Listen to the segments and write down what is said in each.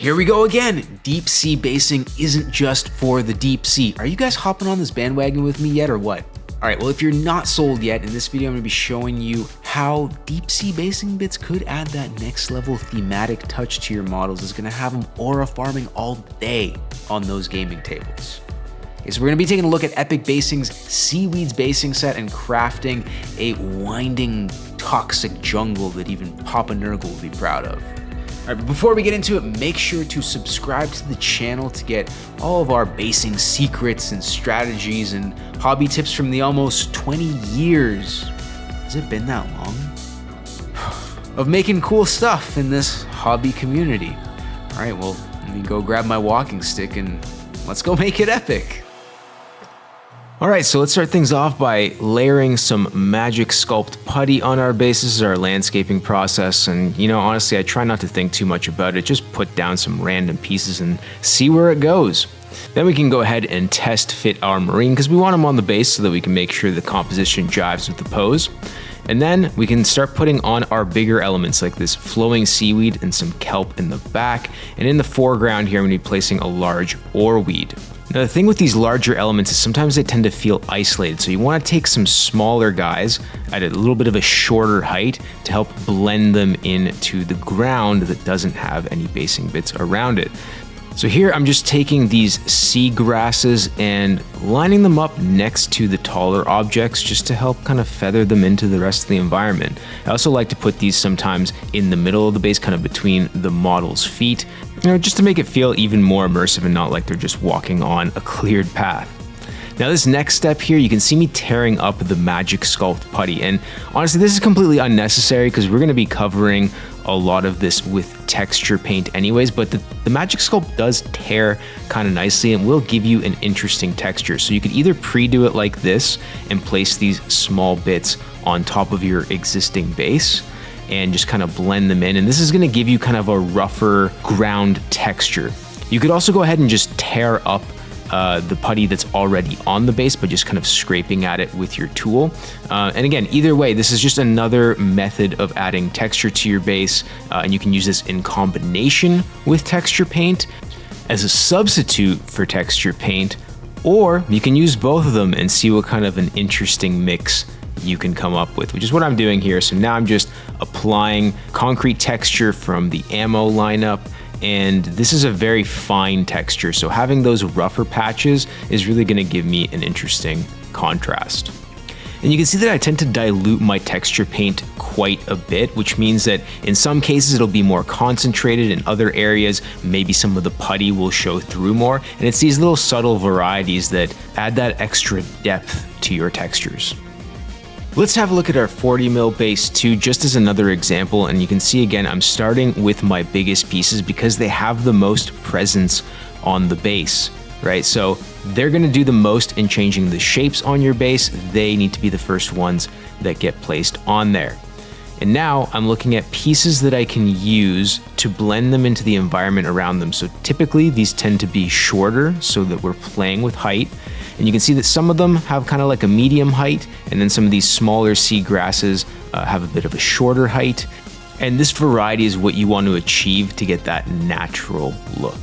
Here we go again. Deep sea basing isn't just for the deep sea. Are you guys hopping on this bandwagon with me yet or what? All right, well, if you're not sold yet, in this video, I'm gonna be showing you how deep sea basing bits could add that next level thematic touch to your models. It's gonna have them aura farming all day on those gaming tables. Okay, so we're gonna be taking a look at Epic Basing's Seaweeds Basing Set and crafting a winding, toxic jungle that even Papa Nurgle will be proud of. All right, but before we get into it, make sure to subscribe to the channel to get all of our basing secrets and strategies and hobby tips from the almost 20 years, has it been that long? Of making cool stuff in this hobby community. All right, well, let me go grab my walking stick and let's go make it epic. All right, so let's start things off by layering some magic sculpt putty on our base. This is our landscaping process, and you know, honestly, I try not to think too much about it. Just put down some random pieces and see where it goes. Then we can go ahead and test fit our marine because we want them on the base so that we can make sure the composition jives with the pose. And then we can start putting on our bigger elements like this flowing seaweed and some kelp in the back. And in the foreground here, I'm gonna be placing a large oarweed. Now the thing with these larger elements is sometimes they tend to feel isolated, so you want to take some smaller guys at a little bit of a shorter height to help blend them into the ground that doesn't have any basing bits around it. So here I'm just taking these seagrasses and lining them up next to the taller objects just to help kind of feather them into the rest of the environment. I also like to put these sometimes in the middle of the base, kind of between the model's feet, you know, just to make it feel even more immersive and not like they're just walking on a cleared path. Now this next step here, you can see me tearing up the magic sculpt putty, and honestly this is completely unnecessary because we're going to be covering a lot of this with texture paint anyways, but the magic sculpt does tear kind of nicely and will give you an interesting texture. So you could either pre-do it like this and place these small bits on top of your existing base and just kind of blend them in, and this is going to give you kind of a rougher ground texture. You could also go ahead and just tear up the putty that's already on the base by just kind of scraping at it with your tool. And again, either way, this is just another method of adding texture to your base, and you can use this in combination with texture paint, as a substitute for texture paint, or you can use both of them and see what kind of an interesting mix you can come up with, which is what I'm doing here. So now I'm just applying concrete texture from the ammo lineup, and this is a very fine texture, so having those rougher patches is really going to give me an interesting contrast. And you can see that I tend to dilute my texture paint quite a bit, which means that in some cases it'll be more concentrated, in other areas maybe some of the putty will show through more, and it's these little subtle varieties that add that extra depth to your textures. Let's have a look at our 40 mil base too, just as another example, and you can see again I'm starting with my biggest pieces because they have the most presence on the base, right? So they're going to do the most in changing the shapes on your base. They need to be the first ones that get placed on there. And now I'm looking at pieces that I can use to blend them into the environment around them. So typically these tend to be shorter so that we're playing with height. And you can see that some of them have kind of like a medium height, and then some of these smaller seagrasses have a bit of a shorter height. And this variety is what you want to achieve to get that natural look.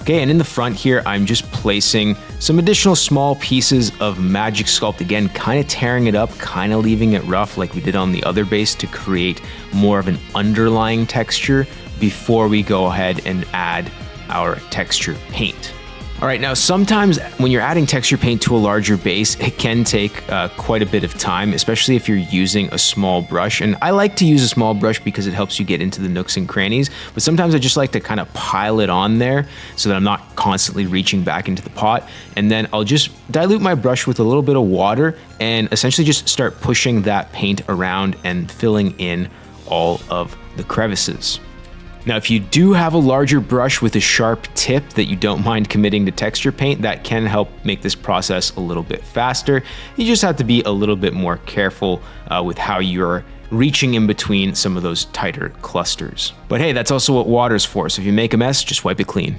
Okay, and in the front here, I'm just placing some additional small pieces of magic sculpt, again, kind of tearing it up, kind of leaving it rough like we did on the other base to create more of an underlying texture before we go ahead and add our texture paint. All right, now sometimes when you're adding texture paint to a larger base, it can take quite a bit of time, especially if you're using a small brush. And I like to use a small brush because it helps you get into the nooks and crannies, but sometimes I just like to kind of pile it on there so that I'm not constantly reaching back into the pot. And then I'll just dilute my brush with a little bit of water and essentially just start pushing that paint around and filling in all of the crevices. Now, if you do have a larger brush with a sharp tip that you don't mind committing to texture paint, that can help make this process a little bit faster. You just have to be a little bit more careful with how you're reaching in between some of those tighter clusters. But hey, that's also what water's for, so if you make a mess, just wipe it clean.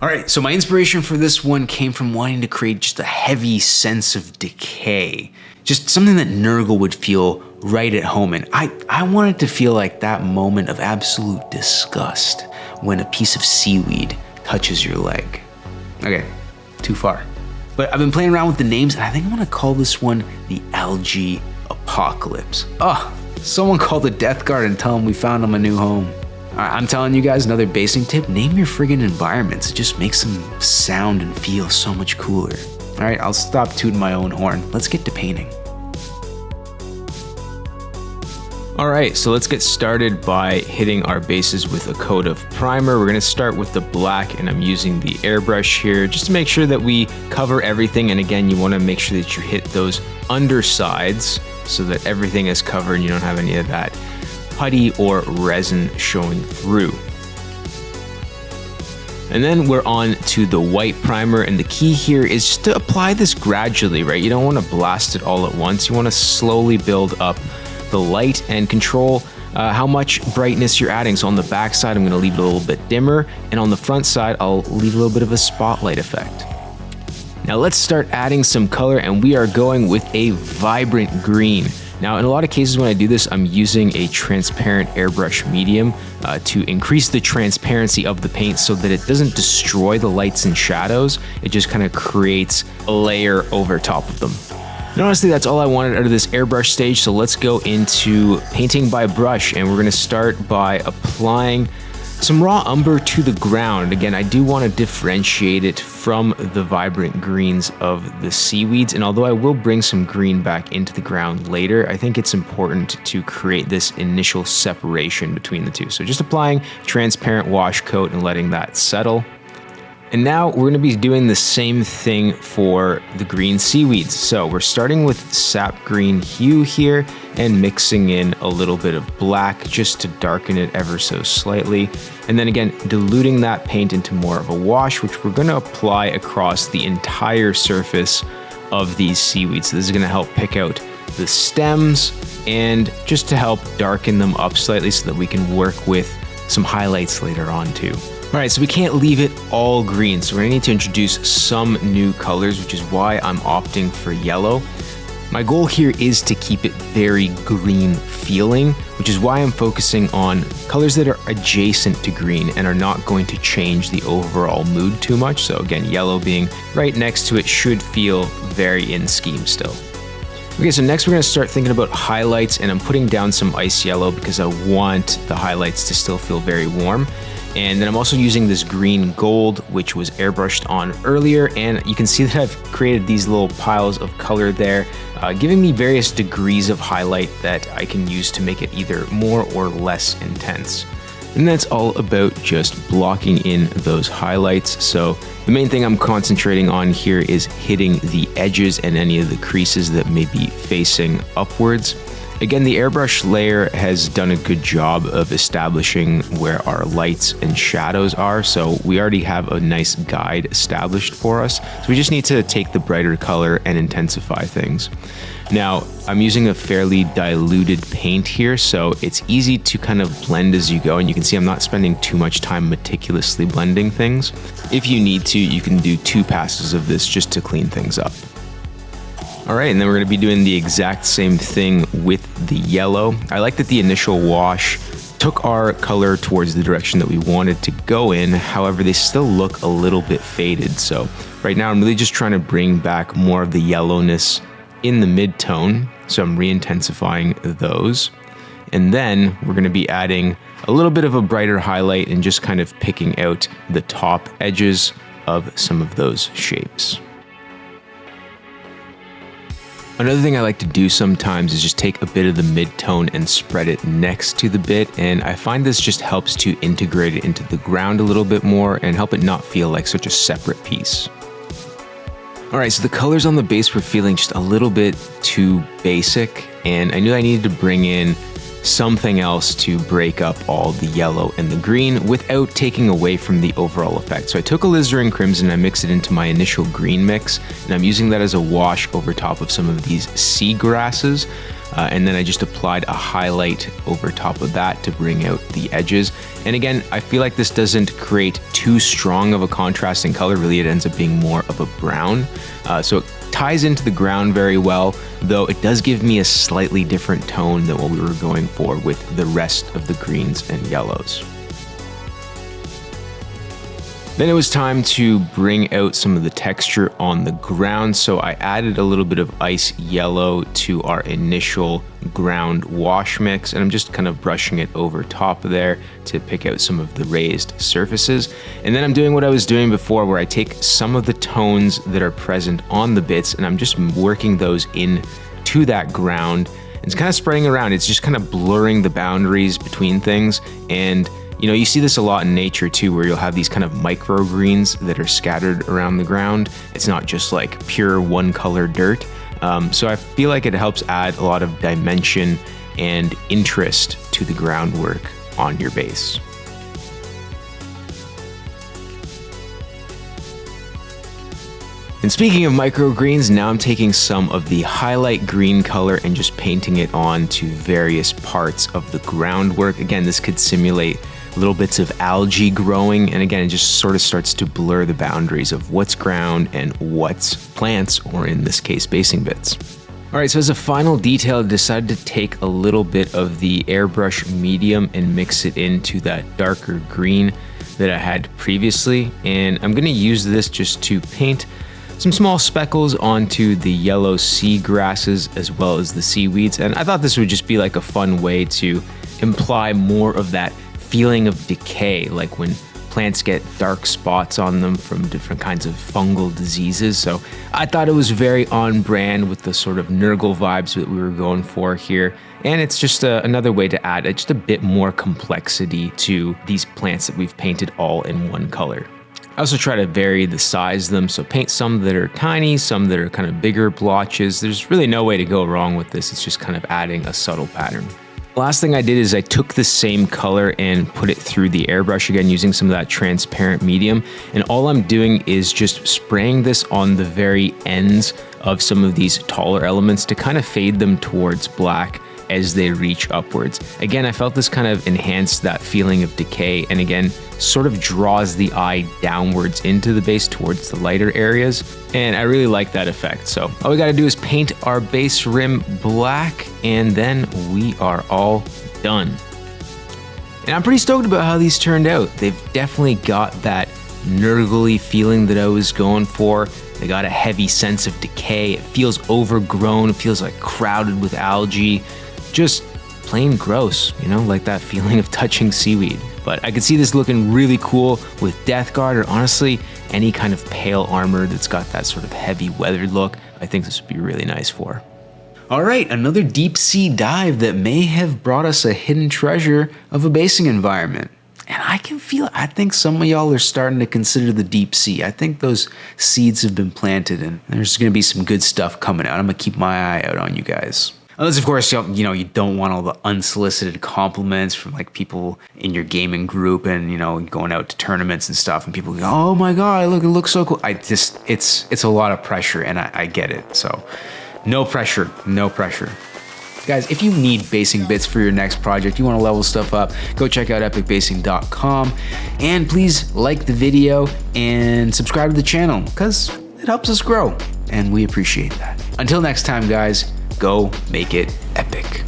All right, so my inspiration for this one came from wanting to create just a heavy sense of decay. Just something that Nurgle would feel right at home in. I wanted to feel like that moment of absolute disgust when a piece of seaweed touches your leg. Okay, too far. But I've been playing around with the names, and I think I'm gonna call this one the Algae Apocalypse. Oh, someone call the Death Guard and tell them we found them a new home. Alright, I'm telling you guys another basing tip, name your friggin' environments. It just makes them sound and feel so much cooler. Alright, I'll stop tooting my own horn. Let's get to painting. Alright, so let's get started by hitting our bases with a coat of primer. We're going to start with the black, and I'm using the airbrush here just to make sure that we cover everything. And again, you want to make sure that you hit those undersides so that everything is covered and you don't have any of that putty or resin showing through. And then we're on to the white primer, and the key here is just to apply this gradually, right? You don't want to blast it all at once. You want to slowly build up the light and control how much brightness you're adding. So on the back side, I'm going to leave it a little bit dimmer, and on the front side, I'll leave a little bit of a spotlight effect. Now let's start adding some color, and we are going with a vibrant green. Now, in a lot of cases when I do this, I'm using a transparent airbrush medium to increase the transparency of the paint so that it doesn't destroy the lights and shadows. It just kind of creates a layer over top of them. And honestly, that's all I wanted out of this airbrush stage, so let's go into painting by brush, and we're gonna start by applying some raw umber to the ground. Again, I do want to differentiate it from the vibrant greens of the seaweeds, and although I will bring some green back into the ground later, I think it's important to create this initial separation between the two. So just applying transparent wash coat and letting that settle. And now we're going to be doing the same thing for the green seaweeds. So we're starting with sap green hue here and mixing in a little bit of black just to darken it ever so slightly. And then again, diluting that paint into more of a wash, which we're going to apply across the entire surface of these seaweeds. So this is going to help pick out the stems and just to help darken them up slightly so that we can work with some highlights later on too. All right, so we can't leave it all green, so we're gonna need to introduce some new colors, which is why I'm opting for yellow. My goal here is to keep it very green feeling, which is why I'm focusing on colors that are adjacent to green and are not going to change the overall mood too much. So again, yellow being right next to it should feel very in scheme still. Okay, so next we're gonna start thinking about highlights, and I'm putting down some ice yellow because I want the highlights to still feel very warm. And then I'm also using this green gold, which was airbrushed on earlier. And you can see that I've created these little piles of color there, giving me various degrees of highlight that I can use to make it either more or less intense. And that's all about just blocking in those highlights. So the main thing I'm concentrating on here is hitting the edges and any of the creases that may be facing upwards. Again, the airbrush layer has done a good job of establishing where our lights and shadows are, so we already have a nice guide established for us. So we just need to take the brighter color and intensify things. Now, I'm using a fairly diluted paint here, so it's easy to kind of blend as you go, and you can see I'm not spending too much time meticulously blending things. If you need to, you can do 2 passes of this just to clean things up. All right, and then we're gonna be doing the exact same thing with the yellow. I like that the initial wash took our color towards the direction that we wanted to go in. However, they still look a little bit faded. So right now I'm really just trying to bring back more of the yellowness in the mid-tone. So I'm re-intensifying those. And then we're gonna be adding a little bit of a brighter highlight and just kind of picking out the top edges of some of those shapes. Another thing I like to do sometimes is just take a bit of the mid-tone and spread it next to the bit, and I find this just helps to integrate it into the ground a little bit more and help it not feel like such a separate piece. All right, so the colors on the base were feeling just a little bit too basic, and I knew I needed to bring in something else to break up all the yellow and the green without taking away from the overall effect. So I took alizarin crimson and I mixed it into my initial green mix, and I'm using that as a wash over top of some of these seagrasses. And then I just applied a highlight over top of that to bring out the edges. And again, I feel like this doesn't create too strong of a contrasting color. Really, it ends up being more of a brown. So it ties into the ground very well, though it does give me a slightly different tone than what we were going for with the rest of the greens and yellows. Then it was time to bring out some of the texture on the ground. So I added a little bit of ice yellow to our initial ground wash mix, and I'm just kind of brushing it over top of there to pick out some of the raised surfaces. And then I'm doing what I was doing before, where I take some of the tones that are present on the bits and I'm just working those in to that ground. It's kind of spreading around. It's just kind of blurring the boundaries between things. And you know, you see this a lot in nature too, where you'll have these kind of microgreens that are scattered around the ground. It's not just like pure one color dirt. So I feel like it helps add a lot of dimension and interest to the groundwork on your base. And speaking of microgreens, now I'm taking some of the highlight green color and just painting it on to various parts of the groundwork. Again, this could simulate little bits of algae growing, and again, it just sort of starts to blur the boundaries of what's ground and what's plants, or in this case, basing bits. All right, so as a final detail, I decided to take a little bit of the airbrush medium and mix it into that darker green that I had previously, and I'm gonna use this just to paint some small speckles onto the yellow seagrasses as well as the seaweeds. And I thought this would just be like a fun way to imply more of that feeling of decay, like when plants get dark spots on them from different kinds of fungal diseases. So I thought it was very on brand with the sort of Nurgle vibes that we were going for here. And it's just another way to add just a bit more complexity to these plants that we've painted all in one color. I also try to vary the size of them, so paint some that are tiny, some that are kind of bigger blotches. There's really no way to go wrong with this. It's just kind of adding a subtle pattern. Last thing I did is I took the same color and put it through the airbrush again, using some of that transparent medium. And all I'm doing is just spraying this on the very ends of some of these taller elements to kind of fade them towards black as they reach upwards. Again, I felt this kind of enhanced that feeling of decay, and again, sort of draws the eye downwards into the base towards the lighter areas. And I really like that effect. So all we gotta do is paint our base rim black, and then we are all done. And I'm pretty stoked about how these turned out. They've definitely got that Nurgle-y feeling that I was going for. They got a heavy sense of decay. It feels overgrown. It feels like crowded with algae. Just plain gross, you know, like that feeling of touching seaweed. But I could see this looking really cool with Death Guard, or honestly, any kind of pale armor that's got that sort of heavy weathered look. I think this would be really nice for. All right, another deep sea dive that may have brought us a hidden treasure of a basing environment. And I can feel, I think some of y'all are starting to consider the deep sea. I think those seeds have been planted, and there's gonna be some good stuff coming out. I'm gonna keep my eye out on you guys. Unless, of course, you know, you don't want all the unsolicited compliments from like people in your gaming group and, you know, going out to tournaments and stuff, and people go, oh my God, look, it looks so cool. It's a lot of pressure, and I get it. So no pressure, no pressure. Guys, if you need basing bits for your next project, you want to level stuff up, go check out epicbasing.com, and please like the video and subscribe to the channel because it helps us grow, and we appreciate that. Until next time, guys, go make it epic.